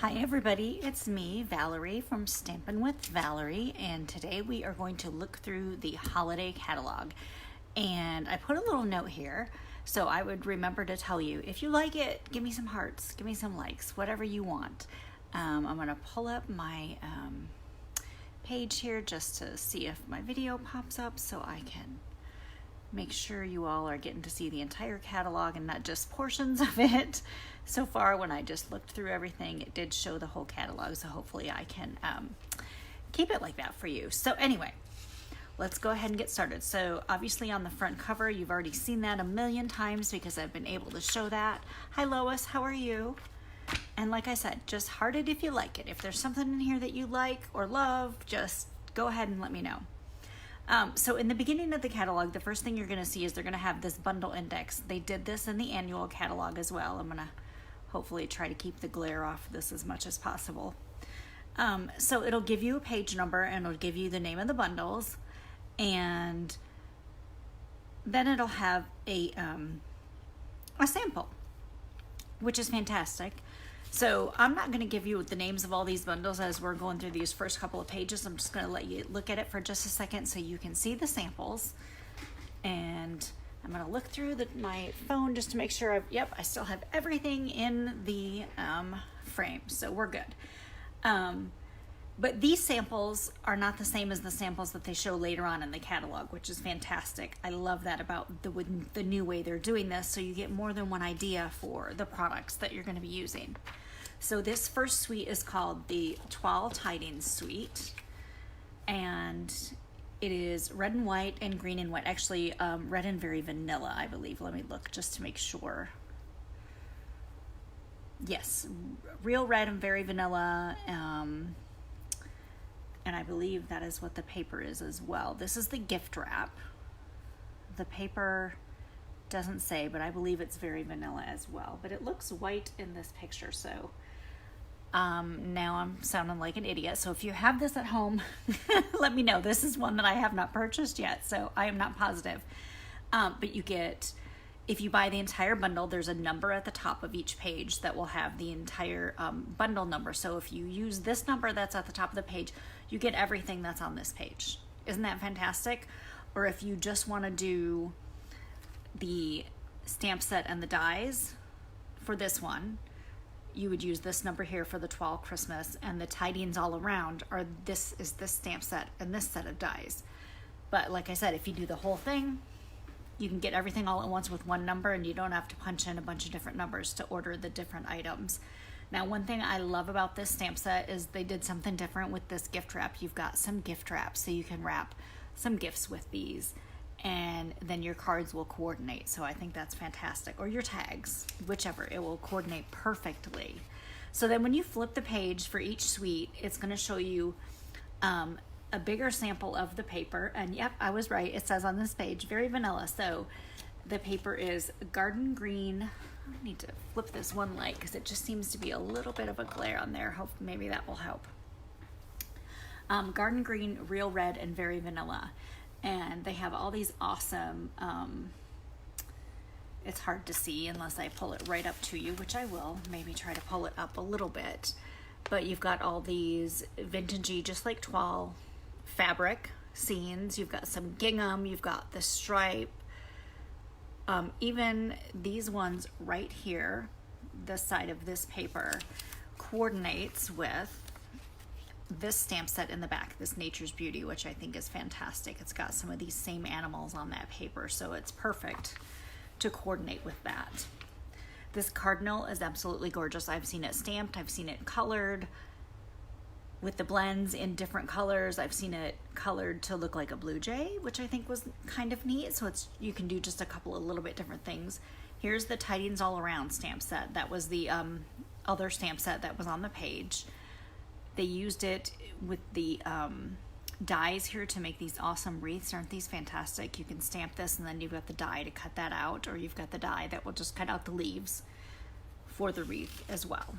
Hi everybody, it's me, Valerie from Stampin' with Valerie, and today we are going to look through the holiday catalog. And I put a little note here so I would remember to tell you, if you like it, give me some hearts, give me some likes, whatever you want. I'm gonna pull up my page here just to see if my video pops up so I can make sure you all are getting to see the entire catalog and not just portions of it. So far, when I just looked through everything, it did show the whole catalog, so hopefully I can keep it like that for you. So anyway, let's go ahead and get started. So obviously on the front cover, you've already seen that a million times because I've been able to show that. Hi Lois, how are you? And like I said, just heart it if you like it. If there's something in here that you like or love, just go ahead and let me know. So in the beginning of the catalog, the first thing you're going to see is they're going to have this bundle index. They did this in the annual catalog as well. I'm going to hopefully try to keep the glare off this as much as possible. So it'll give you a page number and it'll give you the name of the bundles, and then it'll have a sample, which is fantastic. So I'm not going to give you the names of all these bundles as we're going through these first couple of pages. I'm just going to let you look at it for just a second so you can see the samples. And I'm going to look through my phone just to make sure I still have everything in the frame. So we're good. But these samples are not the same as the samples that they show later on in the catalog, which is fantastic. I love that about the new way they're doing this, so you get more than one idea for the products that you're going to be using. So this first suite is called the Twal Tidings Suite, and it is red and white and green and white. Actually, red and very vanilla, I believe. Let me look just to make sure. Yes, real red and very vanilla. And I believe that is what the paper is as well. This is the gift wrap. The paper doesn't say, but I believe it's very vanilla as well. But it looks white in this picture, so now I'm sounding like an idiot. So if you have this at home, let me know. This is one that I have not purchased yet, so I am not positive. But you get, if you buy the entire bundle, there's a number at the top of each page that will have the entire bundle number. So if you use this number that's at the top of the page, you get everything that's on this page. Isn't that fantastic? Or if you just want to do the stamp set and the dies for this one, you would use this number here for the Twal Christmas, and the tidings all around are this stamp set and this set of dies. But like I said, if you do the whole thing, you can get everything all at once with one number, and you don't have to punch in a bunch of different numbers to order the different items. Now, one thing I love about this stamp set is they did something different with this gift wrap. You've got some gift wraps, so you can wrap some gifts with these, and then your cards will coordinate. So I think that's fantastic. Or your tags, whichever, it will coordinate perfectly. So then when you flip the page for each suite, it's going to show you a bigger sample of the paper. And yep, I was right. It says on this page, very vanilla. So the paper is garden green. I need to flip this one light because it just seems to be a little bit of a glare on there. Hope maybe that will help. Garden green, real red, and very vanilla. And they have all these awesome, it's hard to see unless I pull it right up to you, which I will. Maybe try to pull it up a little bit. But you've got all these vintagey, just like Twal fabric scenes. You've got some gingham. You've got the stripe. Even these ones right here, this side of this paper, coordinates with this stamp set in the back, this Nature's Beauty, which I think is fantastic. It's got some of these same animals on that paper, so it's perfect to coordinate with that. This cardinal is absolutely gorgeous. I've seen it stamped, I've seen it colored with the blends in different colors. I've seen it colored to look like a blue jay, which I think was kind of neat. So you can do just a couple of little bit different things. Here's the Tidings All Around stamp set. That was the other stamp set that was on the page. They used it with the dies here to make these awesome wreaths. Aren't these fantastic? You can stamp this and then you've got the die to cut that out, or you've got the die that will just cut out the leaves for the wreath as well.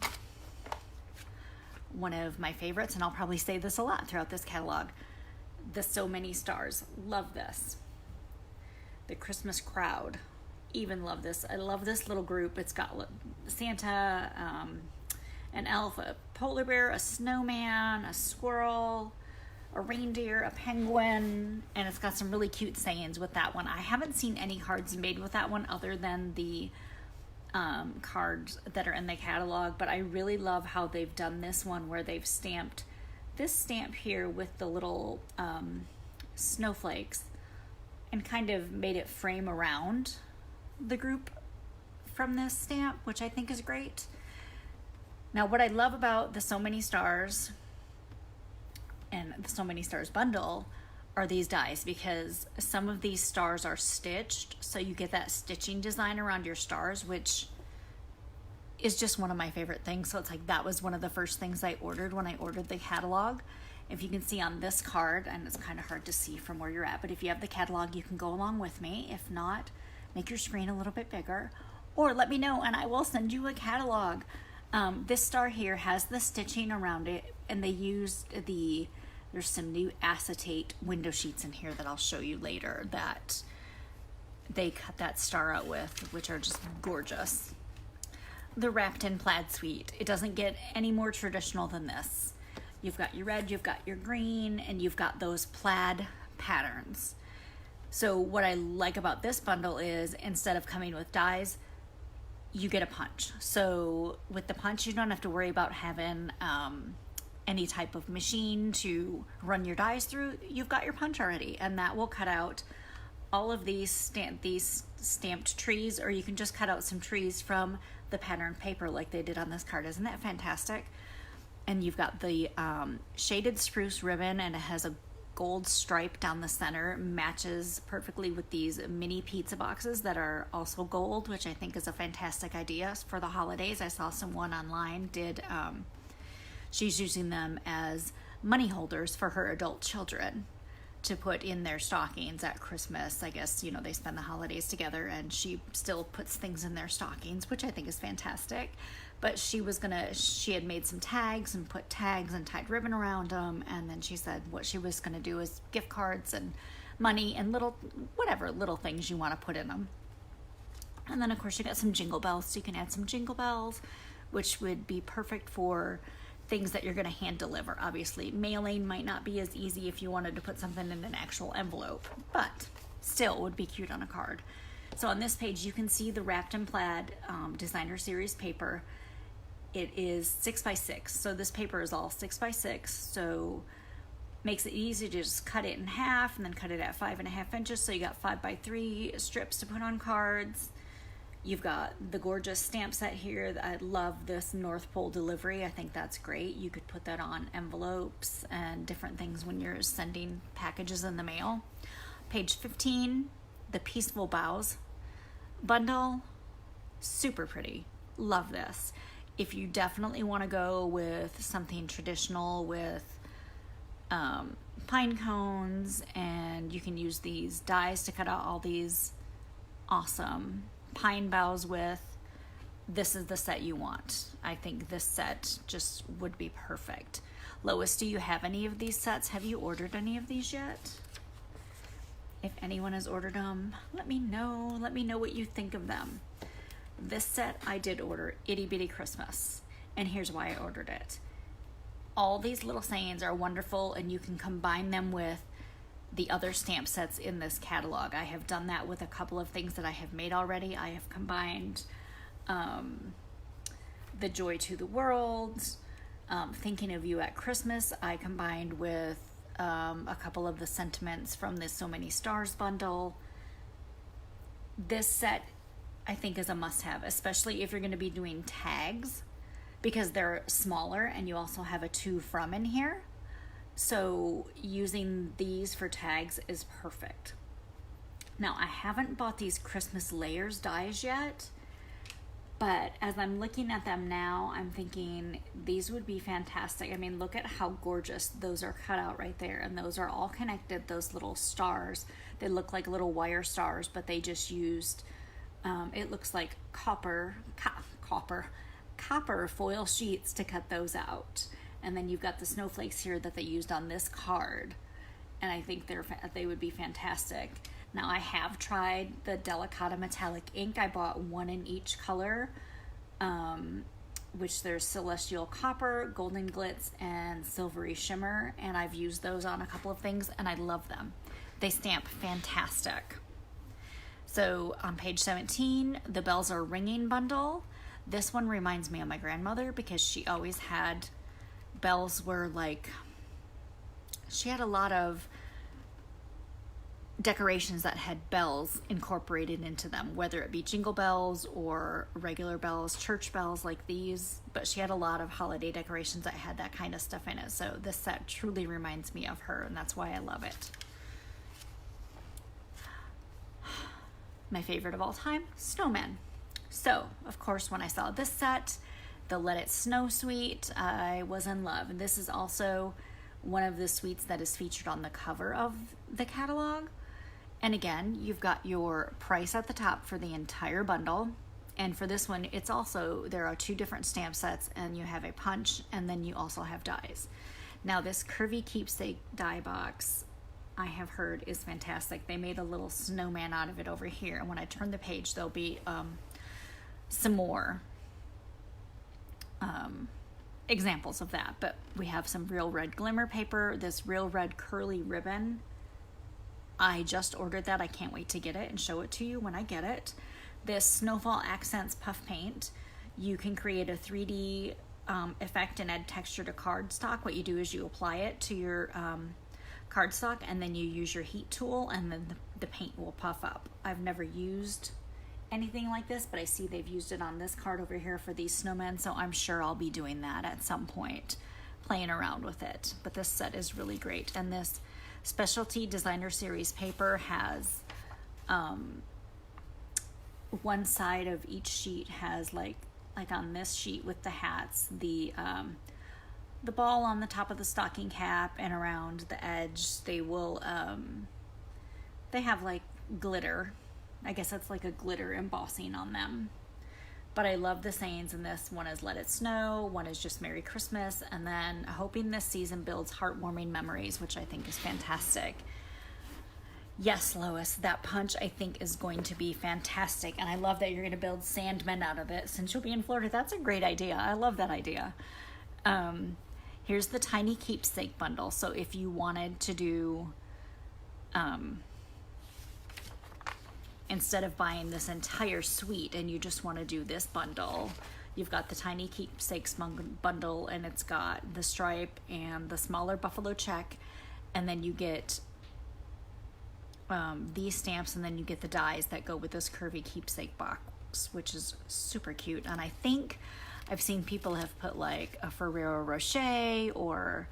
One of my favorites, and I'll probably say this a lot throughout this catalog, the So Many Stars. Love this. The Christmas Crowd. Even love this. I love this little group. It's got Santa an elf, a polar bear, a snowman, a squirrel, a reindeer, a penguin, and it's got some really cute sayings with that one. I haven't seen any cards made with that one other than the cards that are in the catalog, but I really love how they've done this one where they've stamped this stamp here with the little snowflakes and kind of made it frame around the group from this stamp, which I think is great. Now, what I love about the So Many Stars and the So Many Stars bundle are these dies, because some of these stars are stitched, so you get that stitching design around your stars, which is just one of my favorite things. So it's like that was one of the first things I ordered when I ordered the catalog. If you can see on this card, and it's kind of hard to see from where you're at, but if you have the catalog, you can go along with me. If not, make your screen a little bit bigger, or let me know and I will send you a catalog. This star here has the stitching around it, and they used there's some new acetate window sheets in here that I'll show you later that they cut that star out with, which are just gorgeous. The Wrapped in Plaid Suite. It doesn't get any more traditional than this. You've got your red, you've got your green, and you've got those plaid patterns. So what I like about this bundle is instead of coming with dies, you get a punch. So with the punch, you don't have to worry about having any type of machine to run your dies through. You've got your punch already, and that will cut out all of these stamped trees, or you can just cut out some trees from the pattern paper like they did on this card. Isn't that fantastic? And you've got the shaded spruce ribbon, and it has a gold stripe down the center, matches perfectly with these mini pizza boxes that are also gold, which I think is a fantastic idea for the holidays. I saw someone online she's using them as money holders for her adult children to put in their stockings at Christmas. I guess, you know, they spend the holidays together, and she still puts things in their stockings, which I think is fantastic. But she had made some tags and put tags and tied ribbon around them, and then she said what she was gonna do is gift cards and money and little things you want to put in them. And then of course you got some jingle bells, so you can add some jingle bells, which would be perfect for things that you're going to hand deliver. Obviously, mailing might not be as easy if you wanted to put something in an actual envelope, but still would be cute on a card. So on this page, you can see the Wrapped in Plaid designer series paper. It is 6x6, so this paper is all 6x6, so makes it easy to just cut it in half and then cut it at 5.5 inches. So you got 5x3 strips to put on cards. You've got the gorgeous stamp set here. I love this North Pole delivery. I think that's great. You could put that on envelopes and different things when you're sending packages in the mail. Page 15, the Peaceful Boughs bundle. Super pretty. Love this. If you definitely want to go with something traditional with pine cones, and you can use these dies to cut out all these awesome pine boughs with, this is the set you want. I think this set just would be perfect. Lois, do you have any of these sets? Have you ordered any of these yet? If anyone has ordered them, let me know. Let me know what you think of them. This set I did order, Itty Bitty Christmas, and here's why I ordered it. All these little sayings are wonderful, and you can combine them with the other stamp sets in this catalog. I have done that with a couple of things that I have made already. I have combined the Joy to the World, Thinking of You at Christmas, I combined with a couple of the sentiments from this So Many Stars bundle. This set I think is a must-have, especially if you're going to be doing tags, because they're smaller and you also have a to from in here. So using these for tags is perfect. Now, I haven't bought these Christmas layers dies yet, but as I'm looking at them now, I'm thinking these would be fantastic. I mean, look at how gorgeous those are cut out right there, and those are all connected, those little stars. They look like little wire stars, but they just used, it looks like copper foil sheets to cut those out. And then you've got the snowflakes here that they used on this card, and I think they would be fantastic. Now, I have tried the Delicata Metallic ink. I bought one in each color which there's Celestial Copper, Golden Glitz, and Silvery Shimmer, and I've used those on a couple of things, and I love them. They stamp fantastic. So on page 17, the Bells Are Ringing bundle. This one reminds me of my grandmother because she always had bells where, like, she had a lot of decorations that had bells incorporated into them, whether it be jingle bells or regular bells, church bells like these, but she had a lot of holiday decorations that had that kind of stuff in it. So this set truly reminds me of her, and that's why I love it. My favorite of all time, snowmen. So, of course, when I saw this set, the Let It Snow suite, I was in love. And this is also one of the suites that is featured on the cover of the catalog. And again, you've got your price at the top for the entire bundle. And for this one, it's also, there are 2 different stamp sets, and you have a punch, and then you also have dies. Now, this Curvy Keepsake die box, I have heard, is fantastic. They made a little snowman out of it over here. And when I turn the page, there'll be some more examples of that. But we have some Real Red Glimmer paper, this Real Red Curly Ribbon. I just ordered that. I can't wait to get it and show it to you when I get it. This Snowfall Accents puff paint. You can create a 3D effect and add texture to cardstock. What you do is you apply it to your cardstock, and then you use your heat tool, and then the paint will puff up. I've never used anything like this, but I see they've used it on this card over here for these snowmen, so I'm sure I'll be doing that at some point, playing around with it. But this set is really great, and this Specialty Designer Series paper has one side of each sheet has like on this sheet with the hats, the ball on the top of the stocking cap, and around the edge they will they have like glitter. I guess that's like a glitter embossing on them. But I love the sayings in this. One is Let It Snow, one is just Merry Christmas, and then hoping this season builds heartwarming memories, which I think is fantastic. Yes, Lois, that punch I think is going to be fantastic, and I love that you're going to build sandmen out of it since you'll be in Florida. That's a great idea. I love that idea. Here's the Tiny Keepsake bundle. So if you wanted to do, instead of buying this entire suite and you just want to do this bundle, you've got the Tiny Keepsakes bundle, and it's got the stripe and the smaller buffalo check, and then you get these stamps, and then you get the dies that go with this Curvy Keepsake box, which is super cute. And I think I've seen people have put like a Ferrero Rocher, or,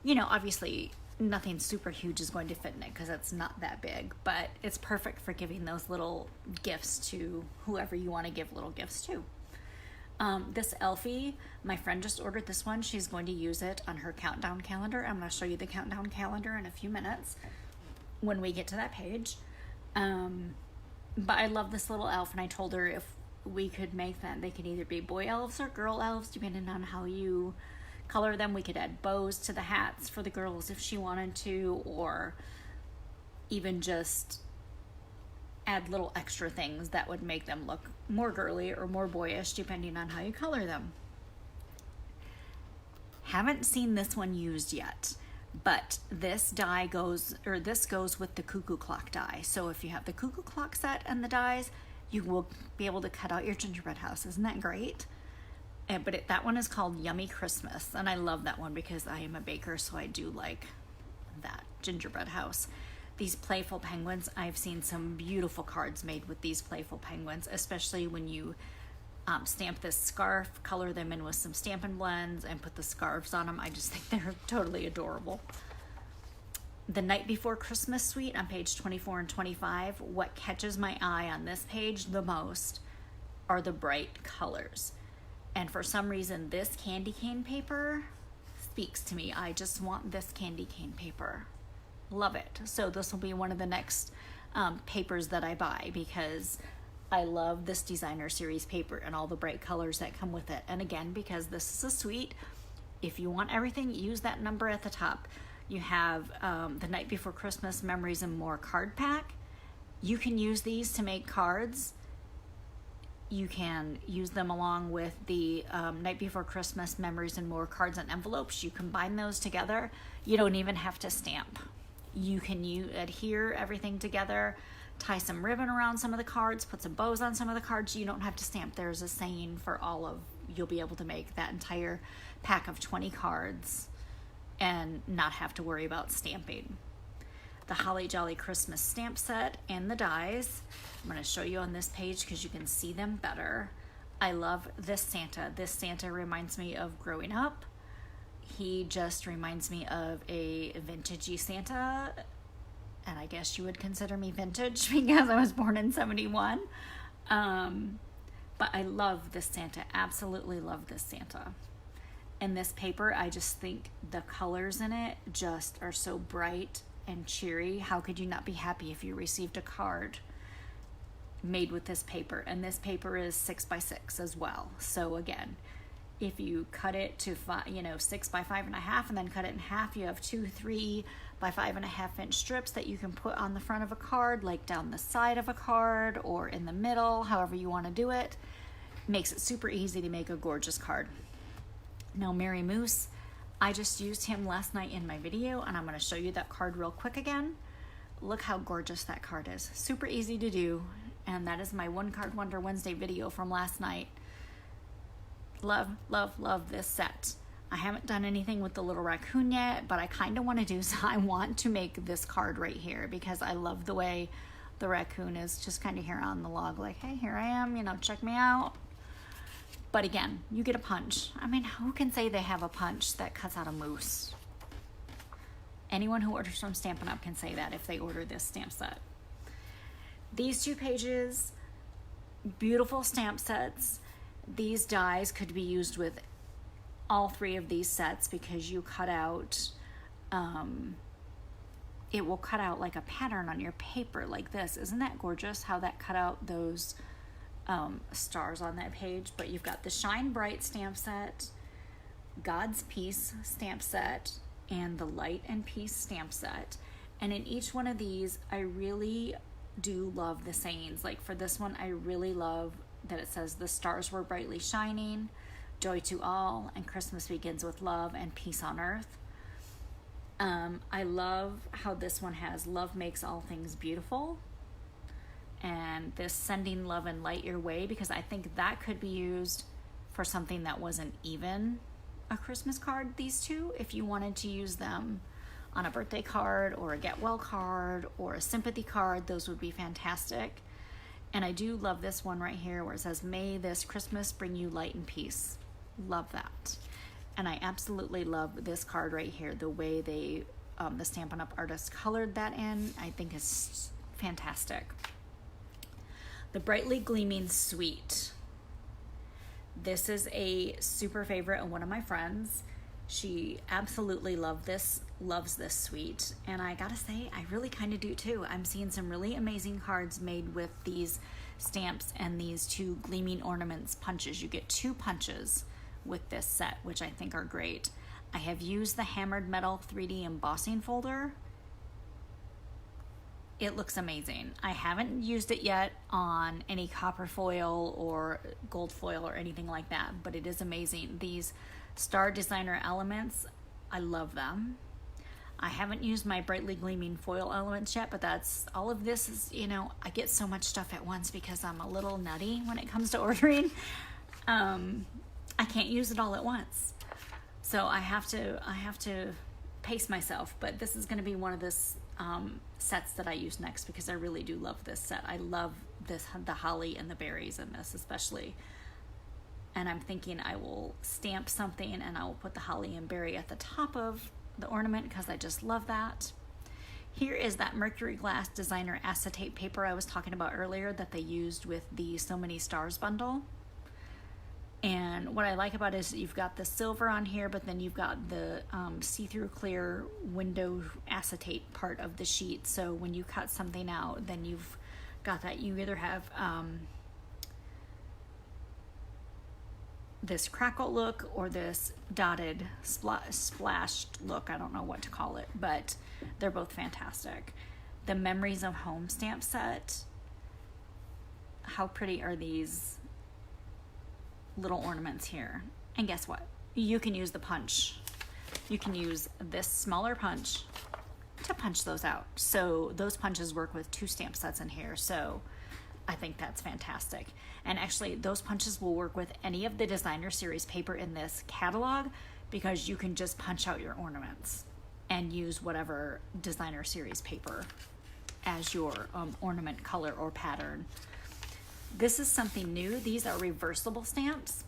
you know, obviously nothing super huge is going to fit in it because it's not that big, but it's perfect for giving those little gifts to whoever you want to give little gifts to. This Elfie, my friend just ordered this one. She's going to use it on her countdown calendar. I'm going to show you the countdown calendar in a few minutes when we get to that page. But I love this little elf, and I told her if we could make them, they could either be boy elves or girl elves, depending on how you color them. We could add bows to the hats for the girls if she wanted to, or even just add little extra things that would make them look more girly or more boyish, depending on how you color them. Haven't seen this one used yet, but this die goes, or this goes with the Cuckoo Clock die. So if you have the Cuckoo Clock set and the dies, you will be able to cut out your gingerbread house. Isn't that great? But that one is called Yummy Christmas, and I love that one because I am a baker, so I do like that gingerbread house. These playful penguins, I've seen some beautiful cards made with these playful penguins, especially when you stamp this scarf, color them in with some Stampin' Blends, and put the scarves on them. I just think they're totally adorable. The Night Before Christmas suite on page 24 and 25. What catches my eye on this page the most are the bright colors. And for some reason, this candy cane paper speaks to me. I just want this candy cane paper. Love it. So this will be one of the next papers that I buy, because I love this designer series paper and all the bright colors that come with it. And again, because this is a suite, if you want everything, use that number at the top. You have the Night Before Christmas Memories and More card pack. You can use these to make cards You can use them along with the Night Before Christmas Memories and More cards and envelopes. You combine those together. You don't even have to stamp. You can adhere everything together, tie some ribbon around some of the cards, put some bows on some of the cards. You don't have to stamp. There's a saying for all of, you'll be able to make that entire pack of 20 cards and not have to worry about stamping. The Holly Jolly Christmas stamp set and the dies. I'm going to show you on this page because you can see them better. I love this Santa. This Santa reminds me of growing up. He just reminds me of a vintagey Santa, and I guess you would consider me vintage because I was born in 71. But I love this Santa, absolutely love this Santa. And this paper, I just think the colors in it just are so bright and cheery. How could you not be happy if you received a card made with this paper? And this paper is 6x6 as well. So again, if you cut it to 6 by 5.5 and then cut it in half, you have 2 3 by 5.5 inch strips that you can put on the front of a card, like down the side of a card or in the middle, however you want to do it. Makes it super easy to make a gorgeous card. Now, Merry Moose, I just used him last night in my video, and I'm going to show you that card real quick again. Look how gorgeous that card is. Super easy to do, and that is my One Card Wonder Wednesday video from last night. Love, love, love this set. I haven't done anything with the little raccoon yet, but I kind of want to do so. I want to make this card right here because I love the way the raccoon is just kind of here on the log, like, hey, here I am, check me out. But again, you get a punch. I mean, who can say they have a punch that cuts out a moose? Anyone who orders from Stampin' Up! Can say that if they order this stamp set. These 2 pages, beautiful stamp sets. These dies could be used with all 3 of these sets because you cut out, it will cut out like a pattern on your paper like this. Isn't that gorgeous how that cut out those stars on that page? But you've got the Shine Bright stamp set, God's Peace stamp set, and the Light and Peace stamp set. And in each one of these, I really do love the sayings. Like for this one, I really love that it says the stars were brightly shining, joy to all, and Christmas begins with love and peace on earth. I love how this one has love makes all things beautiful, and this sending love and light your way, because I think that could be used for something that wasn't even a Christmas card, these 2, if you wanted to use them on a birthday card or a get well card or a sympathy card. Those would be fantastic. And I do love this one right here where it says, may this Christmas bring you light and peace. Love that. And I absolutely love this card right here. The way they, the Stampin' Up! Artist colored that in, I think is fantastic. The Brightly Gleaming Sweet. This is a super favorite of one of my friends. She absolutely loves this suite, and I gotta say, I really kind of do too. I'm seeing some really amazing cards made with these stamps and these 2 gleaming ornaments punches. You get 2 punches with this set, which I think are great. I have used the Hammered Metal 3D embossing folder. It looks amazing. I haven't used it yet on any copper foil or gold foil or anything like that, but it is amazing. These Star Designer elements, I love them. I haven't used my Brightly Gleaming foil elements yet, but that's all of this is, I get so much stuff at once because I'm a little nutty when it comes to ordering. I can't use it all at once. So I have to pace myself, but this is going to be one of this sets that I use next because I really do love this set. I love the holly and the berries in this especially. And I'm thinking I will stamp something and I will put the holly and berry at the top of the ornament because I just love that. Here is that Mercury Glass Designer acetate paper I was talking about earlier that they used with the So Many Stars bundle. And what I like about it is you've got the silver on here, but then you've got the see-through clear window acetate part of the sheet. So when you cut something out, then you've got that. You either have this crackle look or this dotted splashed look. I don't know what to call it, but they're both fantastic. The Memories of Home stamp set. How pretty are these little ornaments here. And guess what? You can use the punch. You can use this smaller punch to punch those out. So those punches work with 2 stamp sets in here. So I think that's fantastic. And actually those punches will work with any of the designer series paper in this catalog, because you can just punch out your ornaments and use whatever designer series paper as your ornament color or pattern. This is something new. These are reversible stamps.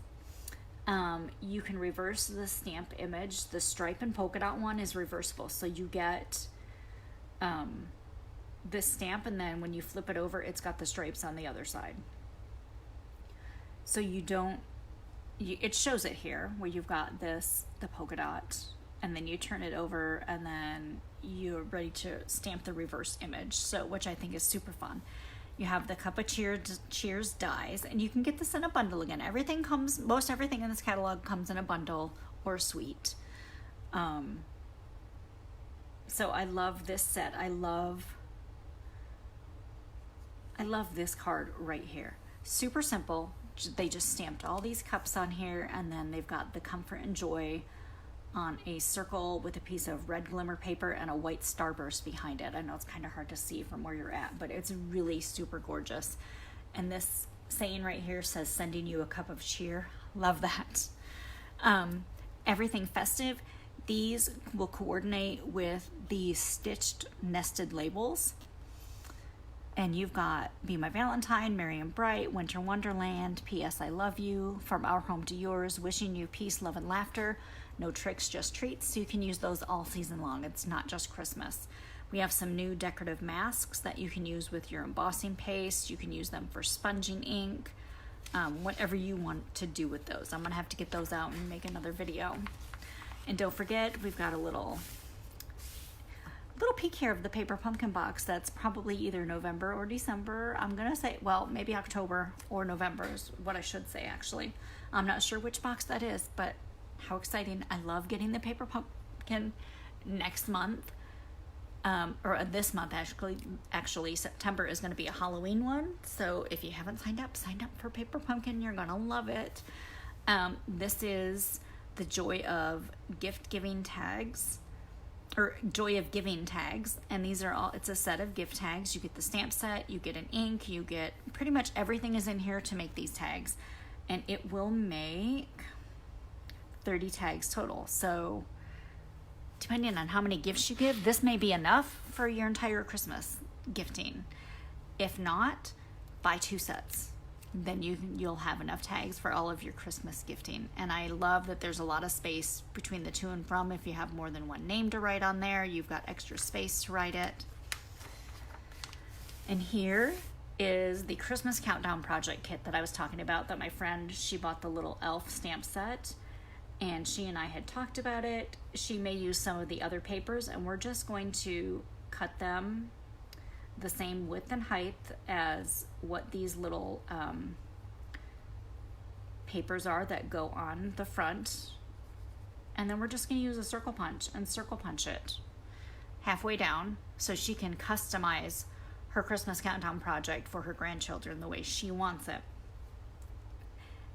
You can reverse the stamp image. The stripe and polka dot one is reversible. So you get this stamp, and then when you flip it over, it's got the stripes on the other side. So you don't, it shows it here where you've got the polka dot, and then you turn it over, and then you're ready to stamp the reverse image. So, which I think is super fun. You have the Cup of Cheers dies, and you can get this in a bundle again. Everything comes, most everything in this catalog comes in a bundle or suite. So I love this set. I love this card right here. Super simple. They just stamped all these cups on here, and then they've got the comfort and joy on a circle with a piece of red glimmer paper and a white starburst behind it. I know it's kind of hard to see from where you're at, but it's really super gorgeous. And this saying right here says, "Sending you a cup of cheer." Love that. Everything festive. These will coordinate with the stitched nested labels. And you've got Be My Valentine, Merry and Bright, Winter Wonderland, P.S. I Love You, From Our Home to Yours, Wishing You Peace, Love and Laughter, No Tricks, Just Treats. So you can use those all season long. It's not just Christmas. We have some new decorative masks that you can use with your embossing paste. You can use them for sponging ink, whatever you want to do with those. I'm going to have to get those out and make another video. And don't forget, we've got a little peek here of the paper pumpkin box. That's probably either November or December. I'm gonna say, well, maybe October or November is what I should say, actually. I'm not sure which box that is, but how exciting. I love getting the paper pumpkin next month, or this month actually. September is gonna be a Halloween one. So if you haven't signed up for paper pumpkin. You're gonna love it. This is the Joy of Gift Giving tags, or Joy of Giving tags, and these are all, it's a set of gift tags. You get the stamp set, you get an ink, you get pretty much everything is in here to make these tags, and it will make 30 tags total. So depending on how many gifts you give, this may be enough for your entire Christmas gifting. If not, buy 2 sets. Then you'll have enough tags for all of your Christmas gifting. And I love that there's a lot of space between the to and from. If you have more than one name to write on there, you've got extra space to write it. And here is the Christmas Countdown Project kit that I was talking about, that my friend, she bought the little elf stamp set, and she and I had talked about it. She may use some of the other papers, and we're just going to cut them the same width and height as what these little papers are that go on the front. And then we're just going to use a circle punch and circle punch it halfway down, so she can customize her Christmas Countdown project for her grandchildren the way she wants it.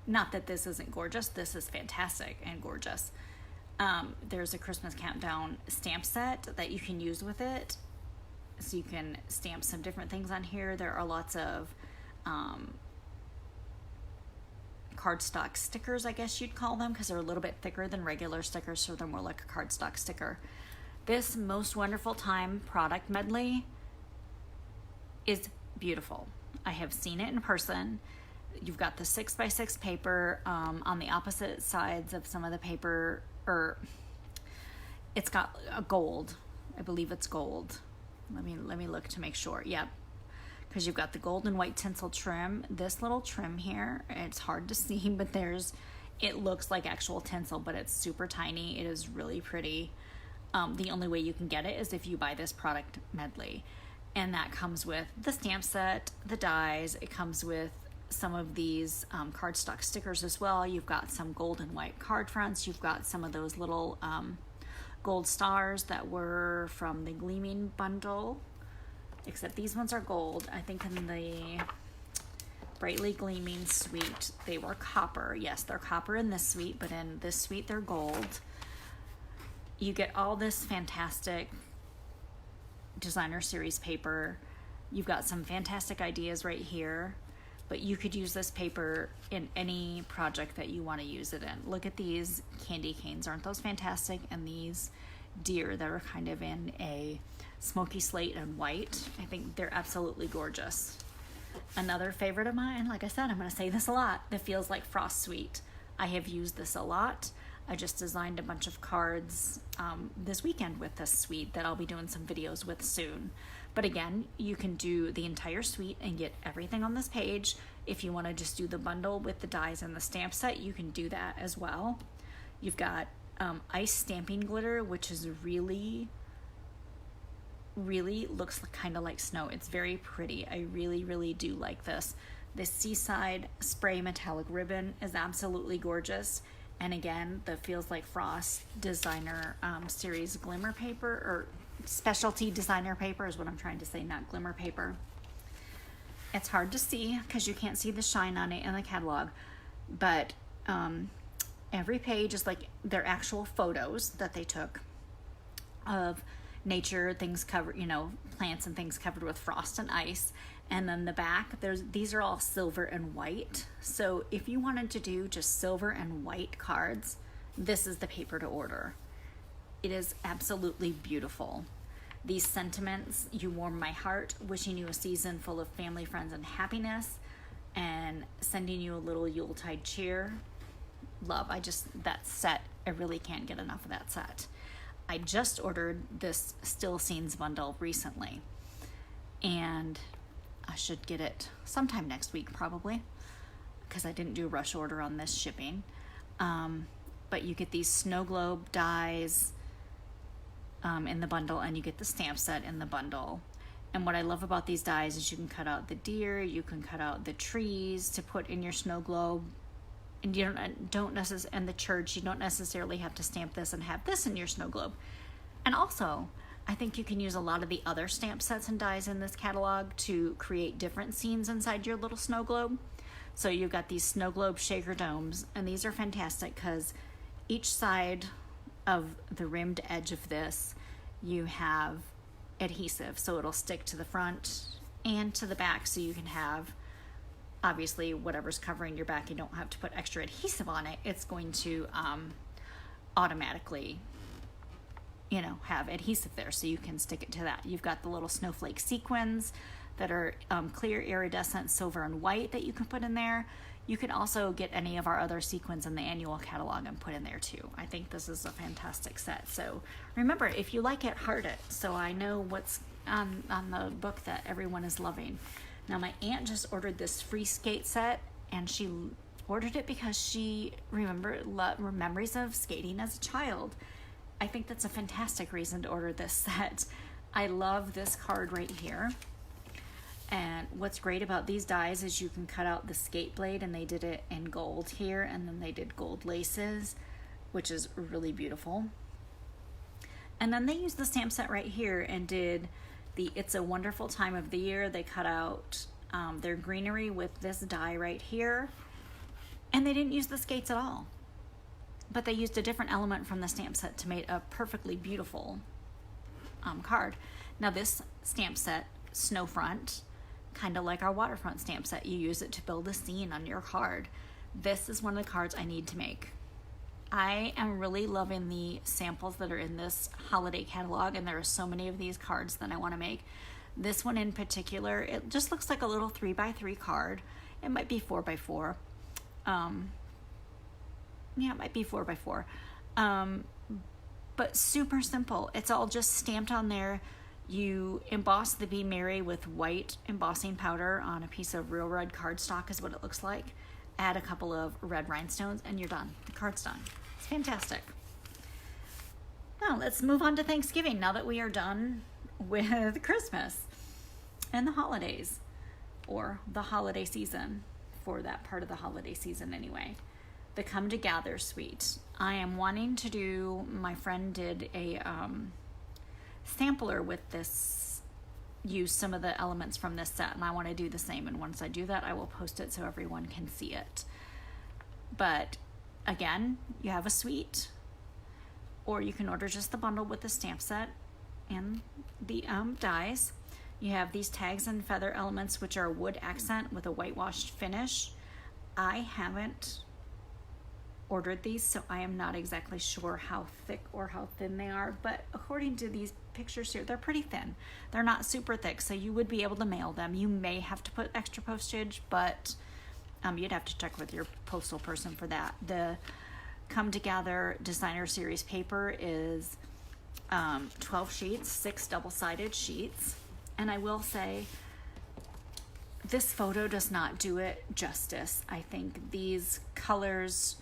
Not that this isn't gorgeous. This is fantastic and gorgeous. There's a Christmas Countdown stamp set that you can use with it. So you can stamp some different things on here. There are lots of cardstock stickers, I guess you'd call them, because they're a little bit thicker than regular stickers, so they're more like a cardstock sticker. This Most Wonderful Time product medley is beautiful. I have seen it in person. You've got the 6x6 paper on the opposite sides of some of the paper, or it's got a gold. I believe it's gold. Let me look to make sure. Yep. Because you've got the gold and white tinsel trim. This little trim here, it's hard to see, but it looks like actual tinsel, but it's super tiny. It is really pretty. The only way you can get it is if you buy this product medley. And that comes with the stamp set, the dies. It comes with some of these cardstock stickers as well. You've got some gold and white card fronts. You've got some of those little gold stars that were from the Gleaming bundle, except these ones are gold. I think in the Brightly Gleaming Suite. They were copper. Yes, they're copper in this suite, but in this suite they're gold. You get all this fantastic designer series paper. You've got some fantastic ideas right here, but you could use this paper in any project that you want to use it in. Look at these candy canes. Aren't those fantastic? And these deer that are kind of in a smoky slate and white. I think they're absolutely gorgeous. Another favorite of mine, like I said, I'm going to say this a lot, the Feels Like Frost Suite. I have used this a lot. I just designed a bunch of cards this weekend with this suite that I'll be doing some videos with soon. But again, you can do the entire suite and get everything on this page. If you want to just do the bundle with the dies and the stamp set, you can do that as well. You've got ice stamping glitter, which is really looks kind of like snow. It's very pretty. I really do like this. This Seaside Spray Metallic Ribbon is absolutely gorgeous. And again, the Feels Like Frost designer series glimmer paper, or specialty designer paper is what I'm trying to say, not glimmer paper. It's hard to see because you can't see the shine on it in the catalog, but every page is like their actual photos that they took of nature, things covered, plants and things covered with frost and ice. And then the back, these are all silver and white. So if you wanted to do just silver and white cards, this is the paper to order. It is absolutely beautiful. These sentiments: you warm my heart, wishing you a season full of family, friends, and happiness, and sending you a little Yuletide cheer. Love. That set, I really can't get enough of that set. I just ordered this Still Scenes bundle recently, and I should get it sometime next week probably, because I didn't do a rush order on this shipping. But you get these snow globe dies in the bundle, and you get the stamp set in the bundle. And what I love about these dies is you can cut out the deer, you can cut out the trees to put in your snow globe, and you don't necessarily, and the church, you don't necessarily have to stamp this and have this in your snow globe. And also, I think you can use a lot of the other stamp sets and dies in this catalog to create different scenes inside your little snow globe. So you've got these snow globe shaker domes, and these are fantastic because each side of the rimmed edge of this, you have adhesive, so it'll stick to the front and to the back, so you can have, obviously, whatever's covering your back, you don't have to put extra adhesive on it. It's going to automatically have adhesive there, so you can stick it to that. You've got the little snowflake sequins that are clear iridescent silver and white that you can put in there. You can also get any of our other sequins in the annual catalog and put in there too. I think this is a fantastic set. So remember, if you like it, heart it, so I know what's on the book that everyone is loving. Now, my aunt just ordered this free skate set, and she ordered it because she remembered memories of skating as a child. I think that's a fantastic reason to order this set. I love this card right here. And what's great about these dies is you can cut out the skate blade, and they did it in gold here, and then they did gold laces, which is really beautiful. And then they used the stamp set right here and did the It's a Wonderful Time of the Year. They cut out their greenery with this die right here, and they didn't use the skates at all. But they used a different element from the stamp set to make a perfectly beautiful card. Now this stamp set, Snowfront, kind of like our waterfront stamp set, you use it to build a scene on your card. This is one of the cards I need to make. I am really loving the samples that are in this holiday catalog, and there are so many of these cards that I want to make. This one in particular, it just looks like a little 3x3 card. It might be 4x4. Yeah, it might be 4x4. But super simple. It's all just stamped on there. You emboss the Be Merry with white embossing powder on a piece of real red cardstock is what it looks like. Add a couple of red rhinestones and you're done. The card's done. It's fantastic. Now let's move on to Thanksgiving now that we are done with Christmas and the holidays, or the holiday season, for that part of the holiday season anyway. The Come to Gather suite. I am wanting to do, my friend did a sampler with this use some of the elements from this set, and I want to do the same. And once I do that, I will post it so everyone can see it. But again, you have a suite, or you can order just the bundle with the stamp set and the dies. You have these tags and feather elements, which are wood accent with a whitewashed finish. I haven't ordered these, so I am not exactly sure how thick or how thin they are, but according to these pictures here, they're pretty thin. They're not super thick, so you would be able to mail them. You may have to put extra postage, but you'd have to check with your postal person for that. The Come Together Designer Series paper is 12 sheets, 6 double-sided sheets, and I will say this photo does not do it justice. I think these colors,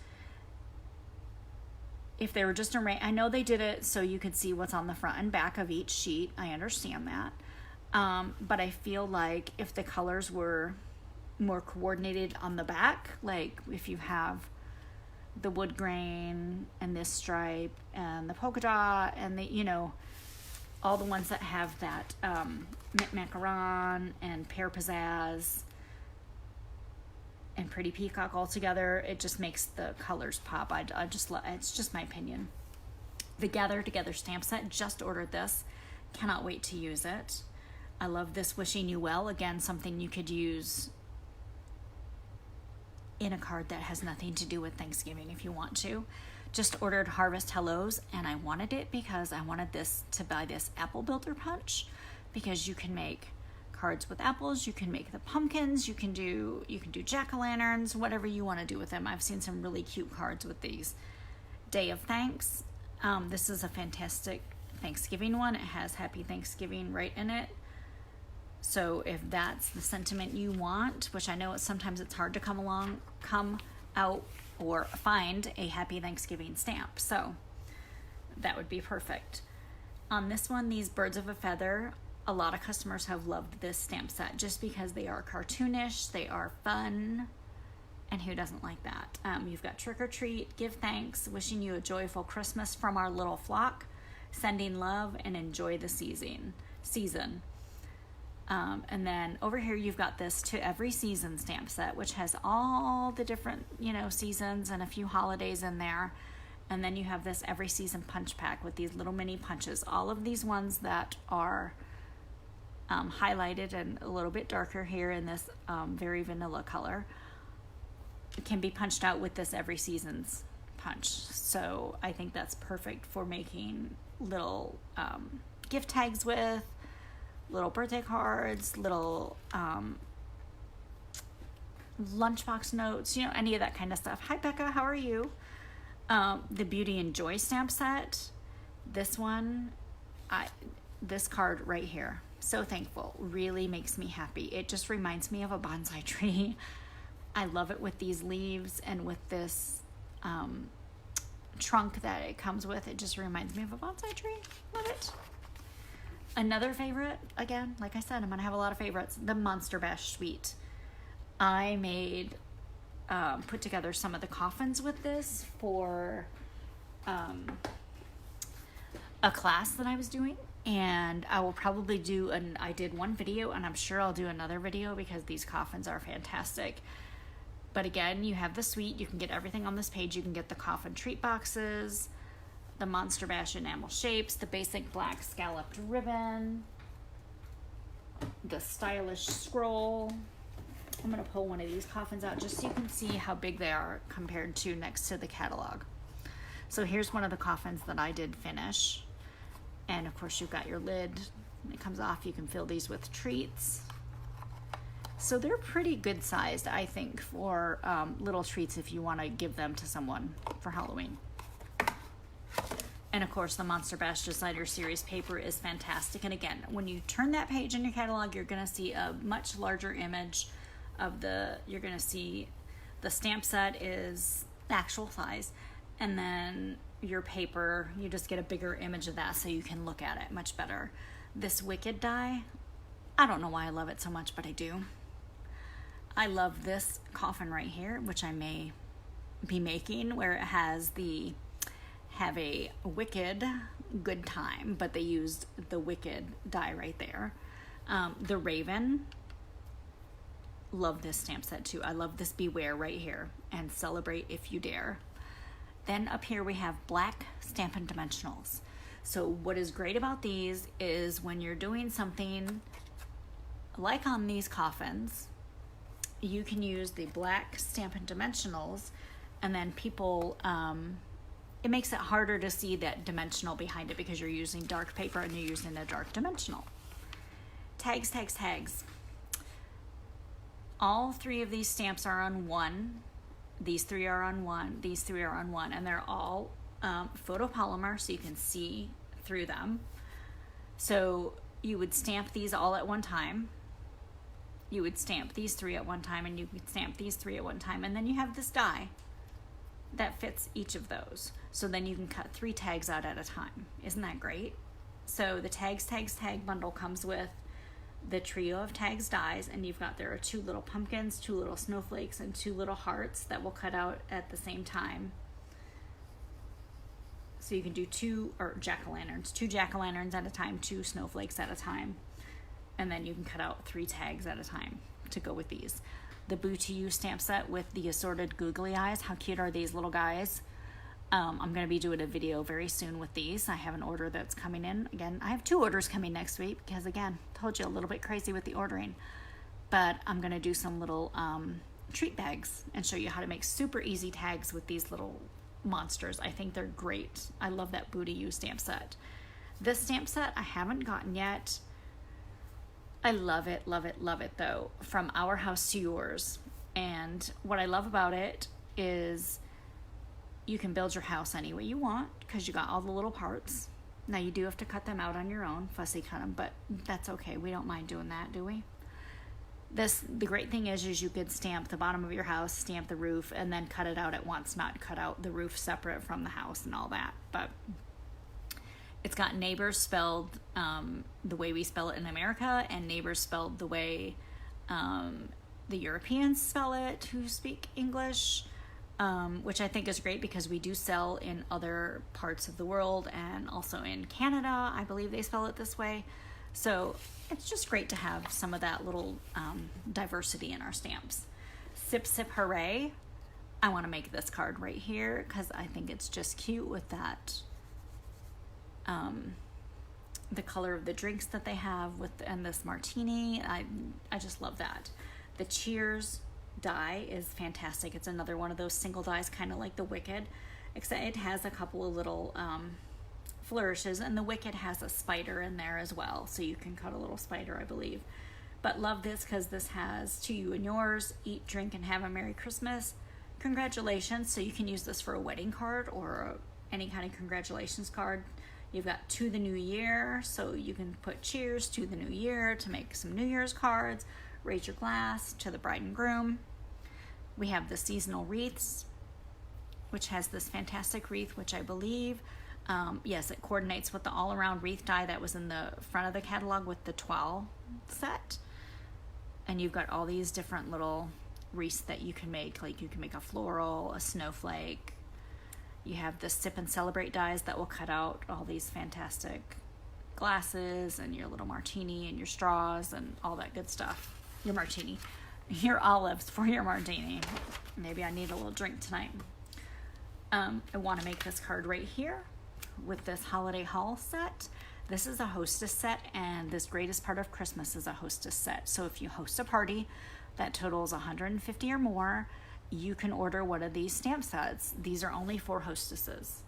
if they were just I know they did it so you could see what's on the front and back of each sheet. I understand that. But I feel like if the colors were more coordinated on the back, like if you have the wood grain and this stripe and the polka dot and the, you know, all the ones that have that mint macaron and pear pizzazz and pretty peacock all together, it just makes the colors pop. I just love, it's just my opinion. The Gather Together stamp set, just ordered this. Cannot wait to use it. I love this Wishing You Well. Again, something you could use in a card that has nothing to do with Thanksgiving if you want to. Just ordered Harvest Hellos, and I wanted it because I wanted this to buy this apple builder punch, because you can make cards with apples, you can make the pumpkins, you can do jack-o'-lanterns, whatever you want to do with them. I've seen some really cute cards with these. Day of Thanks. This is a fantastic Thanksgiving one. It has Happy Thanksgiving right in it. So if that's the sentiment you want, which I know sometimes it's hard to come out or find a Happy Thanksgiving stamp, so that would be perfect. On this one, these Birds of a Feather, a lot of customers have loved this stamp set just because they are cartoonish, they are fun, and who doesn't like that? You've got Trick or Treat, Give Thanks, Wishing You a Joyful Christmas from Our Little Flock, Sending Love, and Enjoy the Season. And then over here you've got this To Every Season stamp set, which has all the different, seasons and a few holidays in there. And then you have this Every Season punch pack with these little mini punches. All of these ones that are highlighted and a little bit darker here in this very vanilla color can be punched out with this Every Season's punch. So I think that's perfect for making little gift tags with, little birthday cards, little lunchbox notes, any of that kind of stuff. Hi Becca, how are you? The Beauty and Joy stamp set, this one, this card right here, So Thankful, really makes me happy. It just reminds me of a bonsai tree. I love it with these leaves and with this trunk that it comes with. It just reminds me of a bonsai tree. Love it. Another favorite, again, like I said, I'm going to have a lot of favorites, the Monster Bash Suite. I put together some of the coffins with this for a class that I was doing, and I will probably I did one video, and I'm sure I'll do another video because these coffins are fantastic. But again, you have the suite. You can get everything on this page. You can get the coffin treat boxes, the Monster Bash enamel shapes, the basic black scalloped ribbon, the stylish scroll. I'm going to pull one of these coffins out just so you can see how big they are compared to next to the catalog. So here's one of the coffins that I did finish. And of course you've got your lid. When it comes off, you can fill these with treats. So they're pretty good sized, I think, for little treats if you want to give them to someone for Halloween. And of course, the Monster Bash Designer Series paper is fantastic. And again, when you turn that page in your catalog, you're going to see a much larger image of you're going to see the stamp set is actual size. And then your paper, you just get a bigger image of that so you can look at it much better. This Wicked die, I don't know why I love it so much, but I do. I love this coffin right here, which I may be making, where it has have a Wicked good time, but they used the Wicked die right there. The Raven, love this stamp set too. I love this Beware right here, and Celebrate If You Dare. Then up here we have black Stampin' Dimensionals. So what is great about these is when you're doing something like on these coffins, you can use the black Stampin' Dimensionals, and then people, it makes it harder to see that dimensional behind it because you're using dark paper and you're using a dark dimensional. Tags, tags, tags. All three of these stamps are on one. These three are on one. These three are on one. And they're all photopolymer, so you can see through them. So you would stamp these all at one time. You would stamp these three at one time, and you could stamp these three at one time. And then you have this die that fits each of those. So then you can cut 3 tags out at a time. Isn't that great? So the tags, tags, tag bundle comes with the trio of tags dies, and there are 2 little pumpkins, 2 little snowflakes, and 2 little hearts that will cut out at the same time. So you can do 2 jack-o'-lanterns, 2 jack-o'-lanterns at a time, 2 snowflakes at a time, and then you can cut out 3 tags at a time to go with these. The Boo to You stamp set with the assorted googly eyes. How cute are these little guys? I'm going to be doing a video very soon with these. I have an order that's coming in. Again, I have 2 orders coming next week because, again, told you a little bit crazy with the ordering. But I'm going to do some little treat bags and show you how to make super easy tags with these little monsters. I think they're great. I love that Boo to You stamp set. This stamp set I haven't gotten yet. I love it, love it, love it though. From Our House to Yours. And what I love about it is you can build your house any way you want because you got all the little parts. Now you do have to cut them out on your own, fussy cut them, but that's okay. We don't mind doing that, do we? The great thing is you could stamp the bottom of your house, stamp the roof, and then cut it out at once, not cut out the roof separate from the house and all that. But it's got neighbors spelled the way we spell it in America, and neighbors spelled the way the Europeans spell it who speak English, which I think is great because we do sell in other parts of the world, and also in Canada, I believe they spell it this way. So it's just great to have some of that little diversity in our stamps. Sip Sip Hooray. I want to make this card right here because I think it's just cute with that, the color of the drinks that they have and this martini. I just love that. The Cheers die is fantastic. It's another one of those single dies, kind of like the Wicked, except it has a couple of little flourishes, and the Wicked has a spider in there as well, so you can cut a little spider, I believe. But love this because this has To You and Yours, Eat, Drink, and Have a Merry Christmas, Congratulations, so you can use this for a wedding card or any kind of congratulations card. You've got To the New Year, so you can put cheers to the new year to make some New Year's cards. Raise your glass to the bride and groom. We have the seasonal wreaths, which has this fantastic wreath, which I believe, yes, it coordinates with the all-around wreath die that was in the front of the catalog with the Twirl set. And you've got all these different little wreaths that you can make, like you can make a floral, a snowflake. You have the Sip and Celebrate dies that will cut out all these fantastic glasses and your little martini and your straws and all that good stuff. Your martini, your olives for your martini. Maybe I need a little drink tonight. I want to make this card right here with this holiday haul set. This is a hostess set, and this greatest part of Christmas is a hostess set. So if you host a party that totals 150 or more, you can order one of these stamp sets. These are only for hostesses,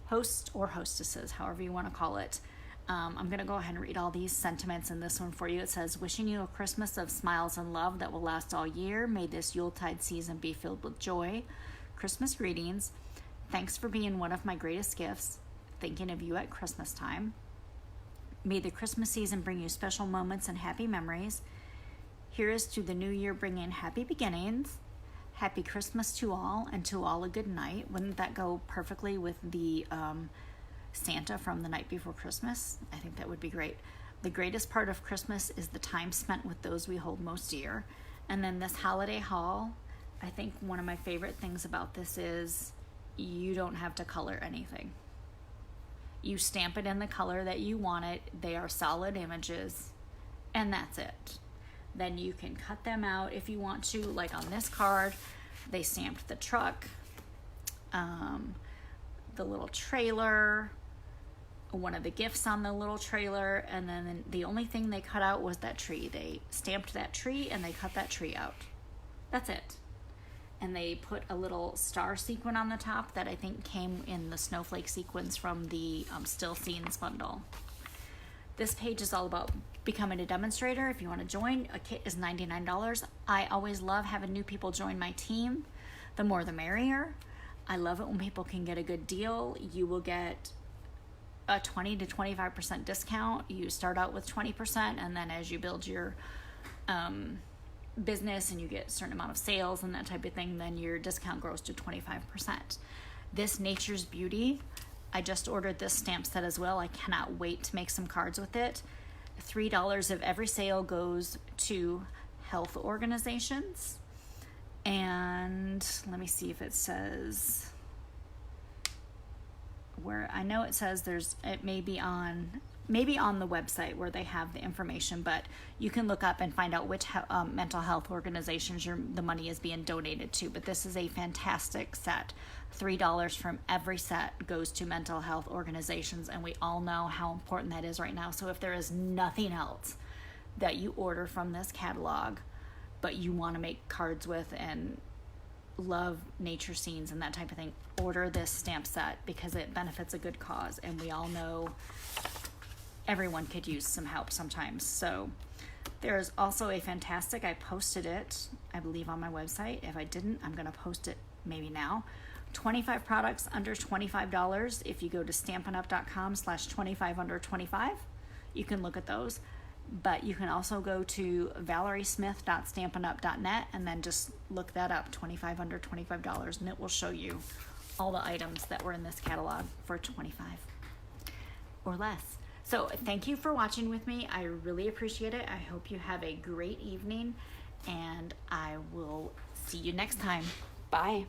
hosts or hostesses, however you want to call it. I'm going to go ahead and read all these sentiments in this one for you. It says, wishing you a Christmas of smiles and love that will last all year. May this Yuletide season be filled with joy. Christmas greetings. Thanks for being one of my greatest gifts. Thinking of you at Christmas time. May the Christmas season bring you special moments and happy memories. Here is to the new year bringing happy beginnings. Happy Christmas to all, and to all a good night. Wouldn't that go perfectly with the Santa from The Night Before Christmas? I think that would be great. The greatest part of Christmas is the time spent with those we hold most dear. And then this holiday haul, I think one of my favorite things about this is you don't have to color anything. You stamp it in the color that you want it. They are solid images, and that's it. Then you can cut them out if you want to. Like on this card, they stamped the truck, the little trailer, one of the gifts on the little trailer, and then the only thing they cut out was that tree. They stamped that tree and they cut that tree out. That's it. And they put a little star sequin on the top that I think came in the snowflake sequins from the Still Scenes bundle. This page is all about becoming a demonstrator. If you want to join, a kit is $99. I always love having new people join my team. The more the merrier. I love it when people can get a good deal. You will get a 20 to 25% discount. You start out with 20%, and then as you build your business and you get a certain amount of sales and that type of thing, then your discount grows to 25%. This Nature's Beauty, I just ordered this stamp set as well. I cannot wait to make some cards with it. $3 of every sale goes to health organizations. And let me see if it says where. I know it says it may be on the website where they have the information, but you can look up and find out which mental health organizations the money is being donated to. But this is a fantastic set. $3 from every set goes to mental health organizations, and we all know how important that is right now. So if there is nothing else that you order from this catalog, but you want to make cards with and love nature scenes and that type of thing, order this stamp set because it benefits a good cause, and we all know everyone could use some help sometimes. So there's also a fantastic, I posted it, I believe, on my website. If I didn't, I'm going to post it maybe now. 25 products under $25. If you go to stampinup.com/25under25, you can look at those. But you can also go to valeriesmith.stampinup.net and then just look that up, 25 under $25, and it will show you all the items that were in this catalog for 25 or less. So thank you for watching with me. I really appreciate it. I hope you have a great evening, and I will see you next time. Bye.